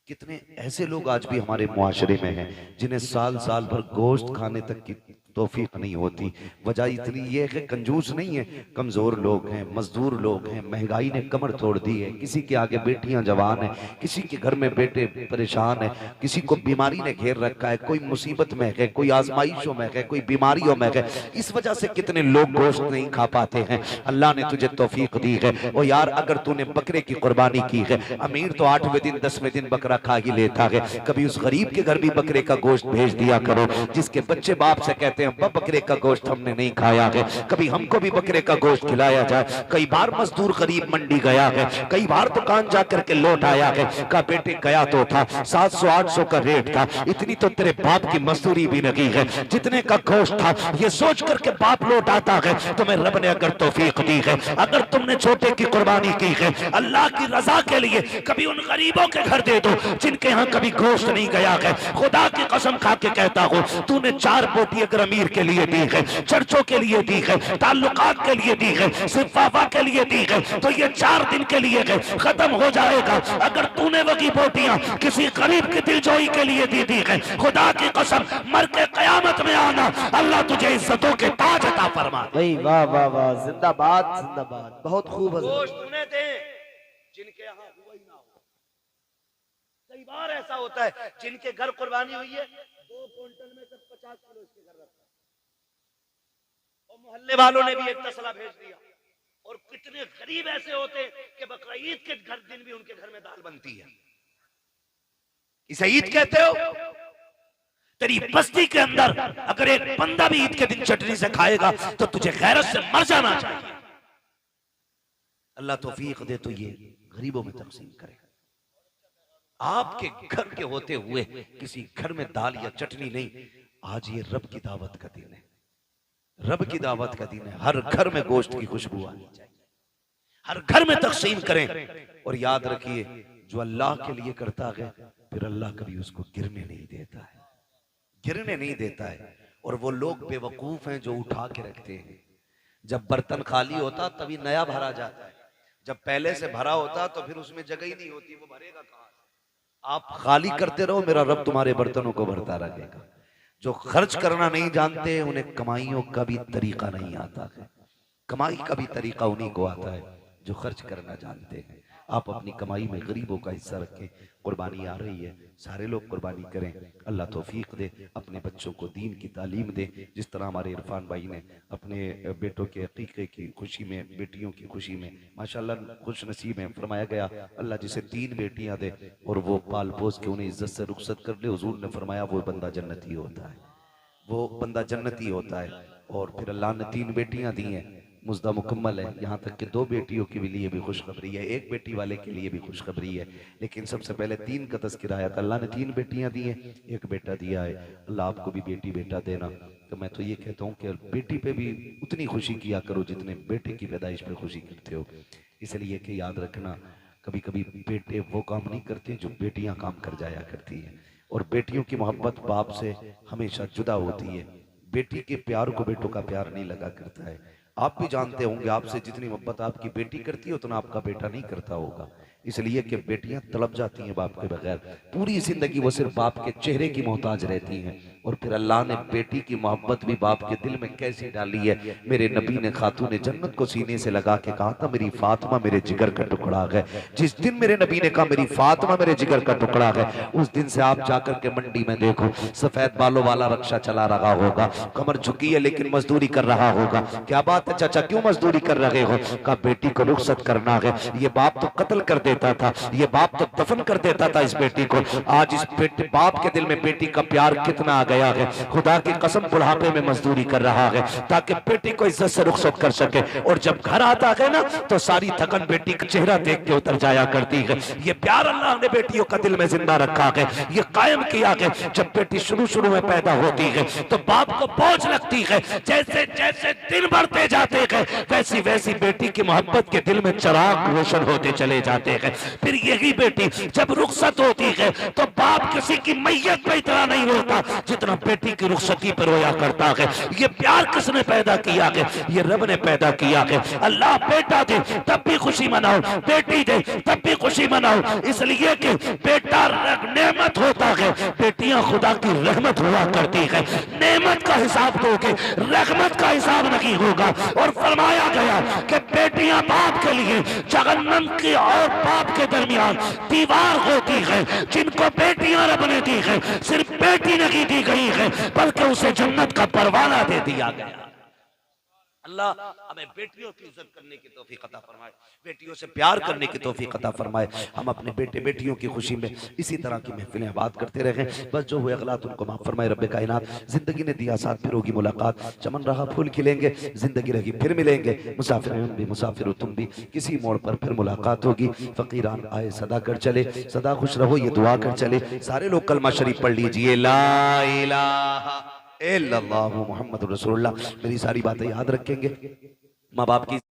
कितने ऐसे लोग आज भी हमारे मुआशरे में हैं जिन्हें साल साल भर गोश्त खाने तक की तौफीक नहीं होती। वजह इतनी ये है कि कंजूस नहीं है, कमजोर लोग हैं, मजदूर लोग हैं, महंगाई ने कमर तोड़ दी है। किसी के आगे बेटियां जवान हैं, किसी के घर में बेटे परेशान है, किसी को बीमारी ने घेर रखा है, कोई मुसीबत में है, कोई आजमाइशों में है, कोई बीमारियों में है। इस वजह से कितने लोग गोश्त नहीं खा पाते हैं। अल्लाह ने तुझे तौफीक दी है। और यार, अगर तूने बकरे की कुर्बानी की है, अमीर तो 8वें दिन 10वें दिन बकरा खा ही लेता है। कभी उस गरीब के घर भी बकरे का गोश्त भेज दिया करो, जिसके बच्चे बाप से कहते हैं बकरे का गोश्त हमने नहीं खाया है, कभी हमको भी बकरे का गोश्त खिलाया जाए। कई बार मजदूर गरीब मंडी गया है, कई बार दुकान जाकर के लौट आया है, का बेटे गया तो था 700-800 का रेट था, इतनी तो तेरे बाप की मजदूरी भी नहीं है, जितने का गोश्त था ये सोच करके बाप लौट आता है। तुम्हें रब ने अगर तौफीक दी है, अगर तुमने छोटे की कुर्बानी की है अल्लाह की रजा के लिए, कभी उन गरीबों के घर दे दो जिनके यहाँ कभी गोश्त नहीं गया है। खुदा की कसम खा के कहता हूँ, तूने 4 बोटी अगर अमीर के लिए दी है, चर्चों के लिए दी है, ताल्लुकात के लिए दी है, सिर्फ वाफा के लिए दी है, तो ये 4 दिन के लिए है, खत्म हो जाएगा। अगर तूने वही बोटियां किसी गरीब की दिलजोई के लिए दी है, खुदा की कसम मर के कयामत में आना, अल्लाह तुझे इज्जतों के ताज अता फरमा। भाई वाह वाह वाह, जिंदाबाद जिंदाबाद, बहुत खूब। गोश्त उन्हें दे जिनके यहाँ हुआ ही ना हो। कई बार ऐसा होता है जिनके घर कुर्बानी हुई है, 2 क्विंटल में से 50 किलो इसके घर रखता है, और मोहल्ले वालों ने भी एक तसला भेज दिया। और कितने गरीब ऐसे होते हैं कि बकरा ईद के घर दिन भी उनके घर में दाल बनती है। इसे ईद कहते हो? तेरी बस्ती के अंदर अगर एक बंदा भी ईद के दिन चटनी से खाएगा तो तुझे गैरत से मर जाना चाहिए। अल्लाह तौफीक दे तो ये गरीबों में तकसीम करे। आपके घर के होते हुए किसी घर में दाल या चटनी नहीं। आज ये रब की दावत का दिन है, रब की दावत का दिन है। हर घर में गोश्त की खुशबू आनी चाहिए, हर घर में तकसीम करें। और याद रखिए, जो अल्लाह के लिए करता है फिर अल्लाह कभी उसको गिरने नहीं देता है, गिरने नहीं देता है। और वो लोग बेवकूफ हैं जो उठा के रखते हैं। जब बर्तन खाली होता तभी नया भरा जाता है, जब पहले से भरा होता तो फिर उसमें जगह ही नहीं होती, वो भरेगा कहां? आप खाली करते रहो, मेरा रब तुम्हारे बर्तनों को भरता रहेगा। जो खर्च करना नहीं जानते उन्हें कमाइयों का भी तरीका नहीं आता है। कमाई का भी तरीका उन्हीं को आता है जो खर्च करना जानते हैं। आप अपनी कमाई में गरीबों का हिस्सा रखें। कुर्बानी आ रही है, सारे लोग कुर्बानी करें। अल्लाह तौफीक दे, अपने बच्चों को दीन की तालीम दे। जिस तरह हमारे इरफान भाई ने अपने बेटों के अकीक़े की खुशी में, बेटियों की खुशी में माशाल्लाह खुश नसीब है। फरमाया गया अल्लाह जिसे 3 बेटियां दे और वो पाल पोस के उन्हें इज्जत से रुखसत कर ले, हुजूर ने फरमाया वो बंदा जन्नती होता है, वो बंदा जन्नती होता है। और फिर अल्लाह ने 3 बेटियां दी हैं, मुज्दा मुकम्मल है। यहाँ तक कि 2 बेटियों के लिए भी खुशखबरी है, 1 बेटी वाले के लिए भी खुशखबरी है। लेकिन सबसे पहले 3 का तज़किरा आया था। अल्लाह ने 3 बेटियां दी हैं, 1 बेटा दिया है। अल्लाह आपको भी बेटी बेटा देना। तो मैं तो ये कहता हूँ कि बेटी पे भी उतनी खुशी किया करो जितने बेटे की पैदाइश पे खुशी करते हो। इसलिए कि याद रखना, कभी कभी बेटे वो काम नहीं करते जो बेटियां काम कर जाया करती हैं, और बेटियों की मोहब्बत बाप से हमेशा जुदा होती है। बेटी के प्यार को बेटों का प्यार नहीं लगा करता है। आप भी जानते होंगे, आपसे जितनी मोहब्बत आपकी बेटी करती है उतना आपका बेटा नहीं करता होगा, इसलिए कि बेटियां तड़प जाती हैं बाप के बगैर। पूरी जिंदगी वो सिर्फ बाप के चेहरे की मोहताज रहती हैं। और फिर अल्लाह ने बेटी की मोहब्बत भी बाप के दिल में कैसी डाली है। मेरे नबी ने खातून जन्नत को सीने से लगा के कहा था, मेरी फातिमा मेरे जिगर का टुकड़ा है। जिस दिन मेरे नबी ने कहा मेरी फातिमा मेरे जिगर का टुकड़ा है, उस दिन से आप जाकर के मंडी में देखो, सफेद बालों वाला रक्षा चला रहा होगा, कमर झुकी है लेकिन मजदूरी कर रहा होगा। क्या बात है चाचा, क्यों मजदूरी कर रहे हो? कहा बेटी को रुखसत करना है। ये बाप तो कत्ल कर देता था, ये बाप तो दफन कर देता था इस बेटी को। आज इस बेटे बाप के दिल में बेटी का प्यार कितना आ गया है। खुदा की कसम बुढ़ापे में मजदूरी कर रहा है ताकि बेटी को इज्जत से रुखसत कर सके। और जब घर आता है ना तो सारी थकन बेटी का चेहरा देख के उतर जाया करती है। ये प्यार अल्लाह ने बेटियों का दिल में जिंदा रखा है, ये कायम किया है। जब बेटी शुरू में पैदा होती है तो बाप को बोझ लगती है, जैसे जैसे दिन बढ़ते जाते हैं वैसी वैसी बेटी की मोहब्बत के दिल में चिराग रोशन होते चले जाते हैं। फिर यही बेटी जब रुखसत होती है तो बाप किसी की मैयत पे इतना नहीं रोता जितना बेटी की रुखसती पर रोया करता है। ये प्यार किसने पैदा किया है? ये रब ने पैदा किया है। अल्लाह बेटा दे तब भी खुशी मनाओ, बेटी दे तब भी खुशी मनाओ, इसलिए कि बेटा नेमत होता है, बेटियां खुदा की रहमत हुआ करती है। नेमत का हिसाब दोगे, रहमत का हिसाब नहीं होगा। और फरमाया गया कि बेटियां बाप के लिए जहन्नम की और बाप के दरमियान दीवार होती है। जिनको बेटियां रब ने दी है, सिर्फ बेटी नहीं दी गई है बल्कि उसे जन्नत का परवाना दे दिया गया। अल्लाह हमें बेटियों की इज्जत करने की तौफीक अता फरमाए, बेटियों से प्यार करने की तौफीक अता फरमाए। हम अपने बेटे बेटियों की खुशी में इसी तरह की महफिलें बात करते रहें। बस जो हुए अगलात उनको माफ फरमाए रब्बे कायनात। जिंदगी ने दिया साथ, फिर होगी मुलाकात, चमन रहा फूल खिलेंगे, जिंदगी रही फिर मिलेंगे। मुसाफिर हम भी मुसाफिर तुम भी, किसी मोड़ पर फिर मुलाकात होगी। फकीरान आए सदा कर चले, सदा खुश रहो ये दुआ कर चले। सारे लोग कलमा शरीफ पढ़ लीजिए, ला इलाहा इल्लल्लाहु मुहम्मदुर रसूलुल्लाह। मेरी सारी बातें याद रखेंगे। माँ बाप की